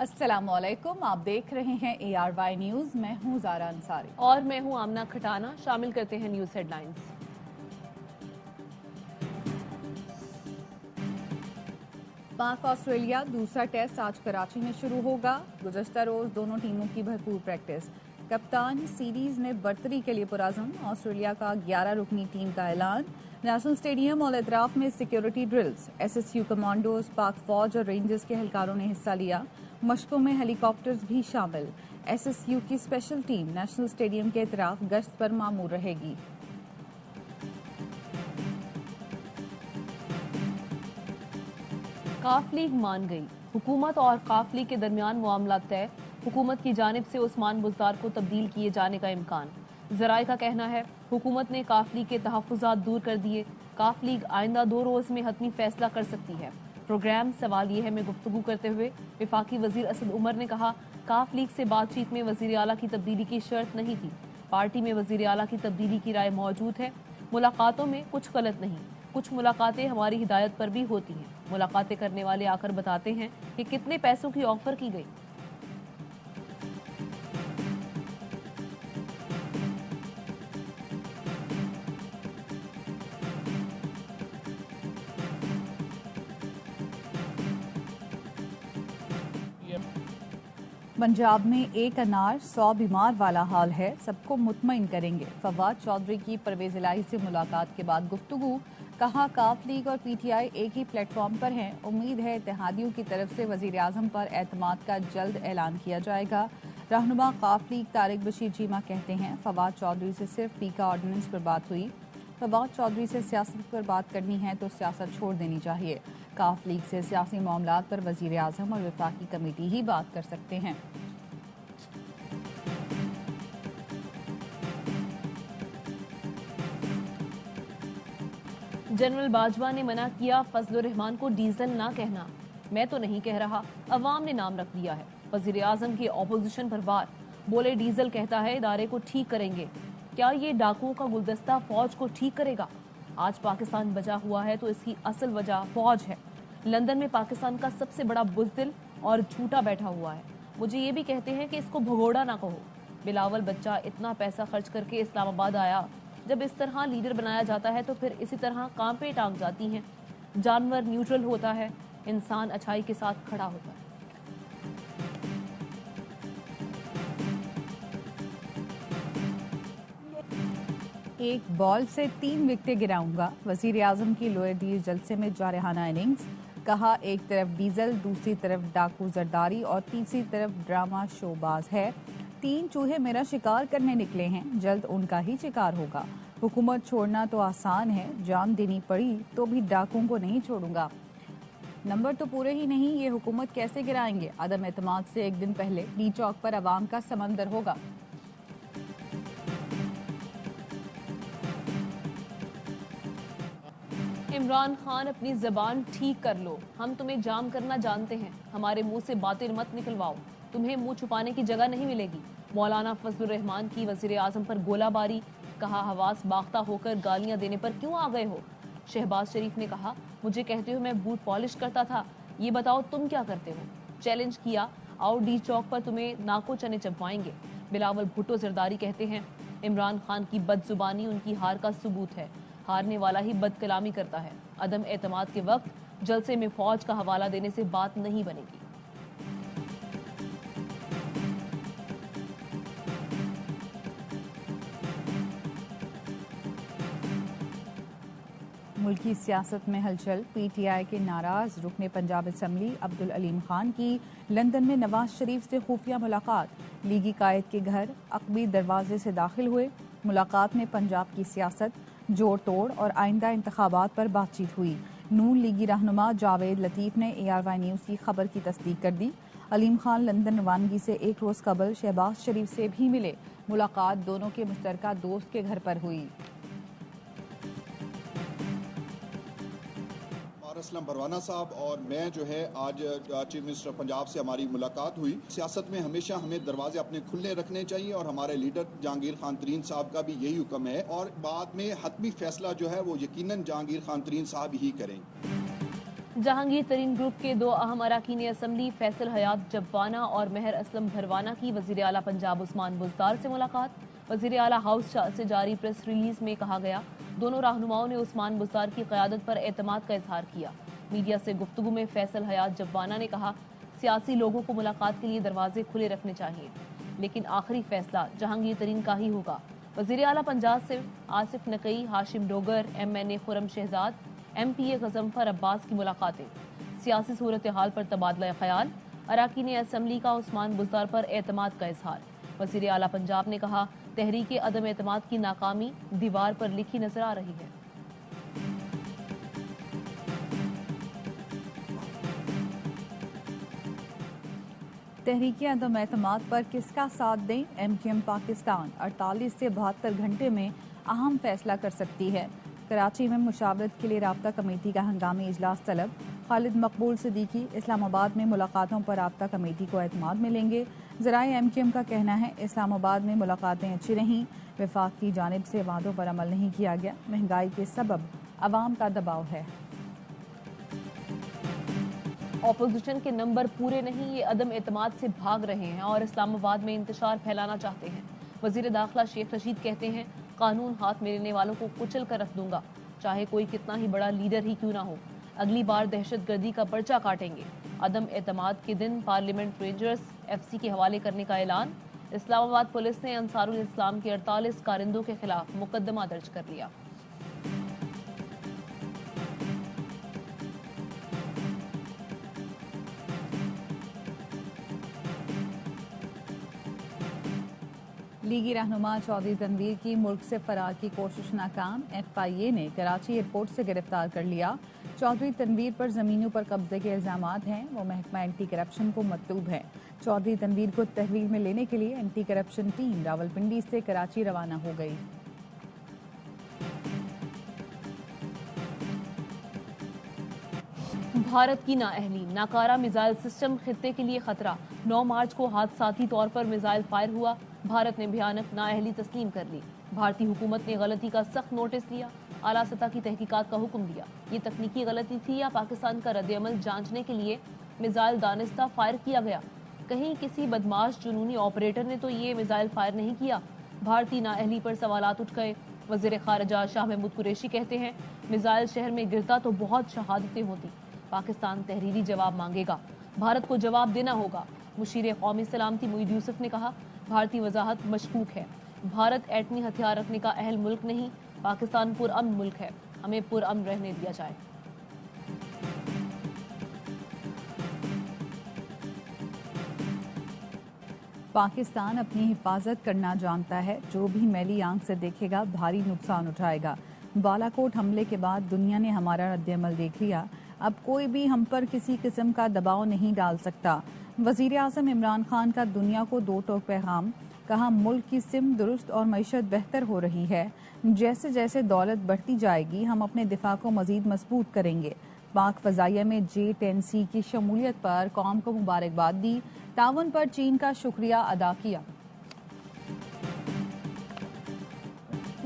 अस्सलामुअलैकुम, आप देख रहे हैं ARY न्यूज। मैं हूं ज़ारा अंसारी और मैं हूं आमना खटाना। शामिल करते हैं न्यूज हेडलाइंस। पाक ऑस्ट्रेलिया दूसरा टेस्ट आज कराची में शुरू होगा। गुज़श्ता रोज दोनों टीमों की भरपूर प्रैक्टिस। कप्तान सीरीज में बर्तरी के लिए पुरअज़म। ऑस्ट्रेलिया का 11 रुकनी टीम का ऐलान। नेशनल स्टेडियम और एतराफ में सिक्योरिटी ड्रिल्स। SSU कमांडोज, पाक फौज और रेंजर्स के एहलकारों ने हिस्सा लिया। मशकों में हेलीकॉप्टर्स भी शामिल। SSU की स्पेशल टीम नेशनल स्टेडियम के एतराफ गश्त पर मामूर रहेगी। काफ लीग मान गई। हुकूमत और काफ लीग के दरमियान मामला तय। हुकूमत की जानिब से उस्मान बुज़दार को तब्दील किए जाने का इम्कान। जराए का कहना है हुकूमत ने काफ लीग के तहफ़्फ़ुज़ात दूर कर दिए। काफ लीग आइंदा 2 रोज में हतमी फैसला कर सकती है। प्रोग्राम सवाल ये है में गुफ्तगू करते हुए वफाकी वजीर असद उमर ने कहा, काफ लीग से बातचीत में वजीर आला की तब्दीली की शर्त नहीं थी। पार्टी में वजीर आला की तब्दीली की राय मौजूद है। मुलाकातों में कुछ गलत नहीं। कुछ मुलाकातें हमारी हिदायत पर भी होती हैं। मुलाकातें करने वाले आकर बताते हैं कि कितने पैसों की ऑफर की गई। पंजाब में एक अनार 100 बीमार वाला हाल है, सबको मुतमईन करेंगे। फवाद चौधरी की परवेज इलाही से मुलाकात के बाद गुफ्तगू। कहा, काफ लीग और PTI एक ही प्लेटफॉर्म पर हैं। उम्मीद है इत्तेहादियों की तरफ से वजीर आजम पर एतमाद का जल्द ऐलान किया जाएगा। रहनुमा काफ लीग तारिक बशीर चीमा कहते हैं, फवाद चौधरी से सिर्फ पीका ऑर्डिनेंस पर बात हुई। फवाद चौधरी से सियासत पर बात करनी है तो सियासत छोड़ देनी चाहिए। काफ लीग से सियासी मामलात पर वजीर आजम और वफाकी कमेटी ही बात कर सकते हैं। जनरल बाजवा ने मना किया, फजलुर रहमान को डीजल ना कहना। मैं तो नहीं कह रहा, अवाम ने नाम रख दिया है। वजीर आजम की ऑपोजिशन पर वार। बोले, डीजल कहता है इदारे को ठीक करेंगे। क्या ये डाकुओं का गुलदस्ता फौज को ठीक करेगा? आज पाकिस्तान बचा हुआ है तो इसकी असल वजह फौज है। लंदन में पाकिस्तान का सबसे बड़ा बुज़दिल और झूठा बैठा हुआ है। मुझे ये भी कहते हैं कि इसको भगोड़ा ना कहो। बिलावल बच्चा इतना पैसा खर्च करके इस्लामाबाद आया। जब इस तरह लीडर बनाया जाता है तो फिर इसी तरह काम पे टांग जाती हैं। जानवर न्यूट्रल होता है, इंसान अच्छाई के साथ खड़ा होता है। एक बॉल से 3 विकेटें गिराऊंगा। वजीर आजम की लोअर डीर जलसे में जारहाना इनिंग्स। कहा, एक तरफ डीजल, दूसरी तरफ डाकू जरदारी और तीसरी तरफ ड्रामा शोबाज है। 3 चूहे मेरा शिकार करने निकले हैं, जल्द उनका ही शिकार होगा। हुकूमत छोड़ना तो आसान है, जान देनी पड़ी तो भी डाकुओं को नहीं छोड़ूंगा। नंबर तो पूरे ही नहीं, ये हुकूमत कैसे गिराएंगे? अदम एतमाद से एक दिन पहले डी चौक पर अवाम का समंदर होगा। इमरान खान, अपनी जबान ठीक कर लो। हम तुम्हें जाम करना जानते हैं। हमारे मुंह से बातें मत निकलवाओ। तुम्हें मुंह छुपाने की जगह नहीं मिलेगी। मौलाना फजलुर रहमान की वजीर आजम पर गोलाबारी। कहा, हवास बाख्ता होकर गालियां देने पर क्यों आ गए हो? शहबाज शरीफ ने कहा, मुझे कहते हो मैं बूट पॉलिश करता था, ये बताओ तुम क्या करते हो? चैलेंज किया, आओ डी चौक पर तुम्हें नाको चने चबवाएंगे। बिलावल भुट्टो जरदारी कहते हैं, इमरान खान की बदजुबानी उनकी हार का सबूत है। हारने वाला ही बदकलामी करता है। अदम एतमाद के वक्त जलसे में फौज का हवाला देने से बात नहीं बनेगी। मुल्की सियासत में हलचल। PTI के नाराज रुकने पंजाब असम्बली अब्दुल अलीम खान की लंदन में नवाज शरीफ से खुफिया मुलाकात। लीगी कायद के घर अकबी दरवाजे से दाखिल हुए। मुलाकात में पंजाब की सियासत, जोड़ तोड़ और आइंदा इंतखाबात पर बातचीत हुई। नून लीगी रहनुमा जावेद लतीफ ने ARY न्यूज की खबर की तस्दीक कर दी। अलीम खान लंदन रवानगी से एक रोज कबल शहबाज शरीफ से भी मिले। मुलाकात दोनों के मुश्तरका दोस्त के घर पर हुई। असलम परवाना साहब और मैं जो है आज चीफ मिनिस्टर पंजाब से हमारी मुलाकात हुई। सियासत में हमेशा हमें दरवाजे अपने खुले रखने चाहिए और हमारे लीडर जहांगीर खान तरीन साहब का भी यही हुक्म है और बाद में हतमी फैसला जो है वो यकीनन जहांगीर खान तरीन साहब ही करेंगे। जहांगीर तरीन ग्रुप के दो अहम अरकान असम्बली फैसल हयात जब्बाना और मेहर असलम भरवाना की वजीर आला पंजाब उस्मान बुज़दार से मुलाकात। वजीर आला हाउस से जारी प्रेस रिलीज में कहा गया, दोनों रहनुमाओं ने उस्मान बुज़दार की क़यादत पर एतमाद का इजहार किया। मीडिया से गुफ्तगू में फैसल हयात जब्बाना ने कहा, सियासी लोगों को मुलाकात के लिए दरवाजे खुले रखने चाहिए, लेकिन आखिरी फैसला जहांगीर तरीन का ही होगा। वजीर आला पंजाब से आसिफ नकई, हाशिम डोगर, MNA खुरम शहजाद, MPA गजम्फर अब्बास की मुलाकातें। सियासी सूरत हाल पर तबादला ख्याल। अरकान असम्बली का उस्मान बुज़दार पर एतमाद का इजहार। वजीर आला पंजाब ने कहा, तहरीक अदम एतमाद की नाकामी दीवार पर लिखी नजर आ रही है। तहरीक अदम एतमाद पर किसका साथ दें? MQM पाकिस्तान 48 से 72 घंटे में अहम फैसला कर सकती है। कराची में मुशावरत के लिए राब्ता कमेटी का हंगामी इजलास तलब। खालिद मकबूल सिद्दीकी इस्लामाबाद में मुलाकातों पर राब्ता कमेटी को एतमाद मिलेंगे। ज़राए MQM का कहना है, इस्लामाबाद में मुलाकातें अच्छी रहीं, वफाक की जानिब से वादों पर अमल नहीं किया गया। महंगाई के सबब अवाम का दबाव है। ऑपोजिशन के नंबर पूरे नहीं, ये अदम एतमाद से भाग रहे हैं और इस्लामाबाद में इंतशार फैलाना चाहते हैं। वजीर दाखिला शेख रशीद कहते हैं, कानून हाथ में लेने वालों को कुचल कर रख दूंगा, चाहे कोई कितना ही बड़ा लीडर ही क्यों ना हो। अगली बार दहशतगर्दी का पर्चा काटेंगे। अदम एतमाद के दिन पार्लियामेंट रेंजर्स FC के हवाले करने का ऐलान। इस्लामाबाद पुलिस ने अंसारुल इस्लाम के 48 कारिंदों के खिलाफ मुकदमा दर्ज कर लिया। लीगी रहनुमा चौधरी तनवीर की मुल्क से फरार की कोशिश नाकाम। FIA ने कराची एयरपोर्ट से गिरफ्तार कर लिया। चौधरी तनवीर पर जमीनों पर कब्जे के इल्जामात हैं। वो महकमा एंटी करप्शन को मतलूब है। चौधरी तनवीर को तहवील में लेने के लिए एंटी करप्शन टीम रावलपिंडी से कराची रवाना हो गई। भारत की नाअहली, नाकारा मिसाइल सिस्टम खित्ते के लिए खतरा। 9 मार्च को हादसाती तौर पर मिसाइल फायर हुआ। भारत ने भयानक नाअहली तस्लीम कर ली। भारतीय हुकूमत ने गलती का सख्त नोटिस लिया, आला सतह की तहकीकात का हुक्म दिया। ये तकनीकी गलती थी या पाकिस्तान का रद्द-ए-अमल जांचने के लिए मिसाइल दानिस्ता फायर किया गया? कहीं किसी बदमाश जुनूनी ऑपरेटर ने तो ये मिसाइल फायर नहीं किया? भारतीय नाअहली पर सवालात उठ गए। वजीर खारजा शाह महमूद कुरैशी कहते हैं, मिसाइल शहर में गिरता तो बहुत शहादतें होती। पाकिस्तान तहरीरी जवाब मांगेगा, भारत को जवाब देना होगा। मुशीर कौमी सलामती मुईद यूसुफ ने कहा, भारतीय वजाहत मशकूक है। भारत एटमी हथियार रखने का अहल मुल्क नहीं, पाकिस्तान पुरअमन मुल्क है, हमें पुरअमन रहने दिया जाए। पाकिस्तान अपनी हिफाजत करना जानता है, जो भी मैली आंख से देखेगा भारी नुकसान उठाएगा। बालाकोट हमले के बाद दुनिया ने हमारा रद्द-ए-अमल देख लिया, अब कोई भी हम पर किसी किस्म का दबाव नहीं डाल सकता। वजीर आज़म इमरान खान का दुनिया को दो टोक पैगाम, कहा मुल्क की सिम दुरुस्त और मईशत बेहतर हो रही है। जैसे जैसे दौलत बढ़ती जाएगी हम अपने दिफा को मजीद मजबूत करेंगे। पाक फजाइया में J-10C की शमूलियत पर कौम को मुबारकबाद दी, ताउन पर चीन का शुक्रिया अदा किया।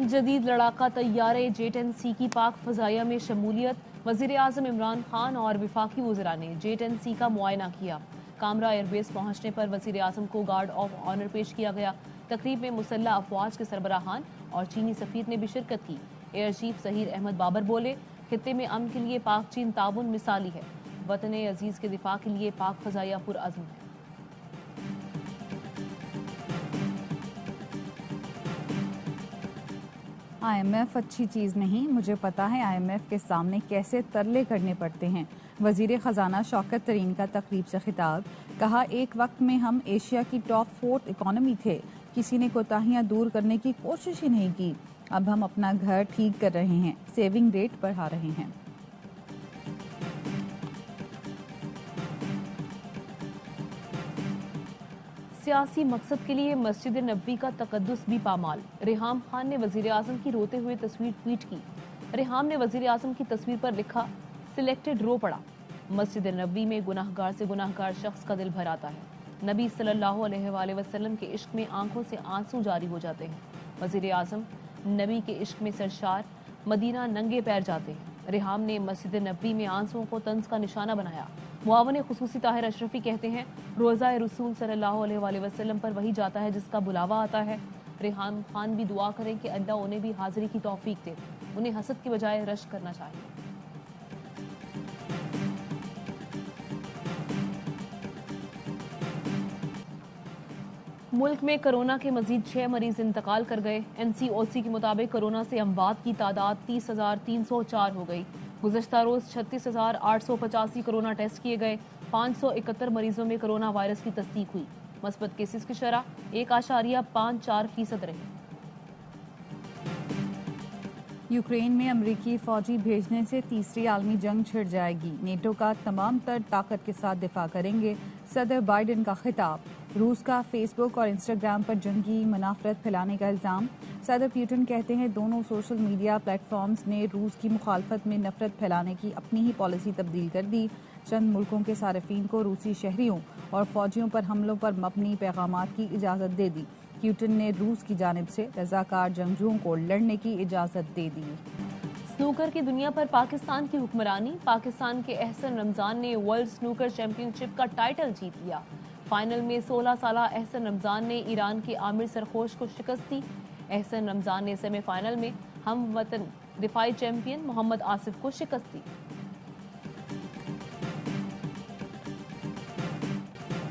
जदीद लड़ाका तैयारे J-10C की पाक फजाइया में शमूलियत। वजीर आज़म इमरान खान और विफाकी वज़रा ने J-10C का मुआयना किया। कामरा एयरबेस पहुंचने पर वजीर आज़म को गार्ड ऑफ ऑनर पेश किया गया। तकरीब में मुसल्लह अफवाज के सरबराहान और चीनी सफीर ने भी शिरकत की। एयर चीफ ज़हीर अहमद बाबर बोले, खित्ते में अमन के लिए पाक चीन ताउन मिसाली है। वतन अजीज के दिफा के लिए पाक फजाइया पुरअज़्म है। IMF अच्छी चीज़ नहीं, मुझे पता है IMF के सामने कैसे तरले करने पड़ते हैं। वजीर ख़जाना शौकत तरीन का तकरीब से खिताब, कहा एक वक्त में हम एशिया की टॉप 4 इकॉनमी थे, किसी ने कोताहियां दूर करने की कोशिश ही नहीं की। अब हम अपना घर ठीक कर रहे हैं, सेविंग रेट बढ़ा रहे हैं। सियासी मकसद के लिए मस्जिद नबवी का तकद्दुस भी पामाल। रेहाम खान ने वजीर आज़म की रोते हुए तस्वीर ट्वीट की। रेहाम ने वजीर आज़म की तस्वीर पर लिखा, सिलेक्टेड रो पड़ा। मस्जिद नबवी में गुनाहगार से गुनाहगार शख्स का दिल भर आता है। नबी सल्लल्लाहु अलैहि वसल्लम के इश्क में आंखों से आंसू जारी हो जाते हैं। वजीर आज़म नबी के इश्क में सरशार, मदीना नंगे पैर जाते हैं। रिहाम ने मस्जिद नबी में आंसुओं को तंज का निशाना बनाया। मुआवन खुसूसी ताहिर अशरफी कहते हैं, रोज़ा रसूल सल्लल्लाहु अलैहि वसल्लम पर वही जाता है जिसका बुलावा आता है। रिहाम खान भी दुआ करें कि अल्लाह उन्हें भी हाजिरी की तौफीक दे, उन्हें हसद की बजाय रश्क करना चाहिए। मुल्क में कोरोना के मजीद 6 मरीज इंतकाल कर गए। NCOC के मुताबिक कोरोना से अमवात की तादाद 30,304 हो गई। गुज़श्ता रोज 36,885 कोरोना टेस्ट किए गए। 571 मरीजों में कोरोना वायरस की तस्दीक हुई। मस्बत केसेस की शरह 1.54% रही। यूक्रेन में अमरीकी फौजी भेजने से तीसरी आलमी जंग छिड़ जाएगी। नेटो का तमाम तर ताकत के साथ दिफा करेंगे, सदर बाइडेन का खिताब। रूस का फेसबुक और इंस्टाग्राम पर जंगी मुनाफरत फैलाने का इल्जाम। सदर पुतिन कहते हैं दोनों सोशल मीडिया प्लेटफॉर्म्स ने रूस की मुखालफत में नफरत फैलाने की अपनी ही पॉलिसी तब्दील कर दी। चंद मुल्कों के सार्फिन को रूसी शहरियों और फौजियों पर हमलों पर मबनी पैगामात की इजाज़त दे दी। पुतिन ने रूस की जानिब से रजाकार जंगजुओं को लड़ने की इजाज़त दे दी। स्नूकर की दुनिया पर पाकिस्तान की हुक्मरानी। पाकिस्तान के एहसन रमजान ने वर्ल्ड स्नूकर चैंपियनशिप का टाइटल जीत लिया। फाइनल में 16 साल एहसन रमजान ने ईरान के आमिर सरखोश को शिकस्त दी। एहसन रमजान ने सेमीफाइनल में हम वतन दिफाई चैंपियन मोहम्मद आसिफ को शिकस्त दी।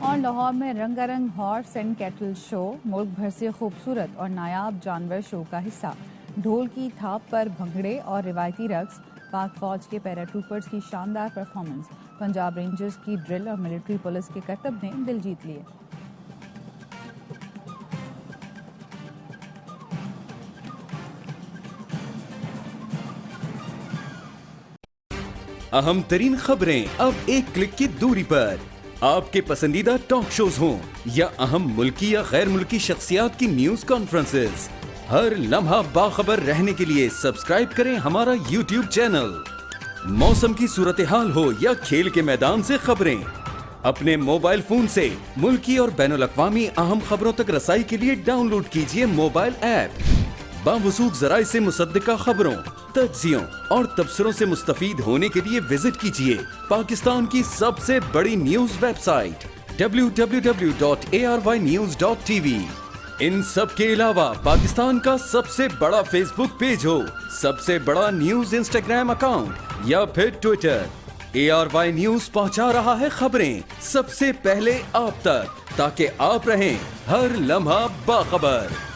और लाहौर में रंगारंग हॉर्स एंड कैटल शो मुल्क भर से खूबसूरत और नायाब जानवर शो का हिस्सा। ढोल की थाप पर भंगड़े और रिवायती रक्स, पाक फौज के पैराट्रूपर्स की शानदार परफॉर्मेंस, पंजाब रेंजर्स की ड्रिल और मिलिट्री पुलिस के करतब ने दिल जीत लिए। अहम तरीन खबरें अब एक क्लिक की दूरी पर। आपके पसंदीदा टॉक शोज हों या अहम मुल्की या गैर मुल्की शख्सियात की न्यूज कॉन्फ्रेंसेस, हर लम्हा बाखबर रहने के लिए सब्सक्राइब करें हमारा YouTube चैनल। मौसम की सूरत हाल हो या खेल के मैदान से खबरें, अपने मोबाइल फोन से मुल्की और बैनुल-अक़वामी अहम खबरों तक रसाई के लिए डाउनलोड कीजिए मोबाइल ऐप। बावसूख ज़राए से मुसद्दिका खबरों, तज्ज़ियों और तबसरों से मुस्तफीद होने के लिए विजिट कीजिए पाकिस्तान की सबसे बड़ी न्यूज वेबसाइट www.arynews.tv। इन सब के अलावा पाकिस्तान का सबसे बड़ा फेसबुक पेज हो, सबसे बड़ा न्यूज इंस्टाग्राम अकाउंट या फिर ट्विटर, ARY न्यूज पहुंचा रहा है खबरें सबसे पहले आप तक, ताकि आप रहें हर लम्हा बाखबर।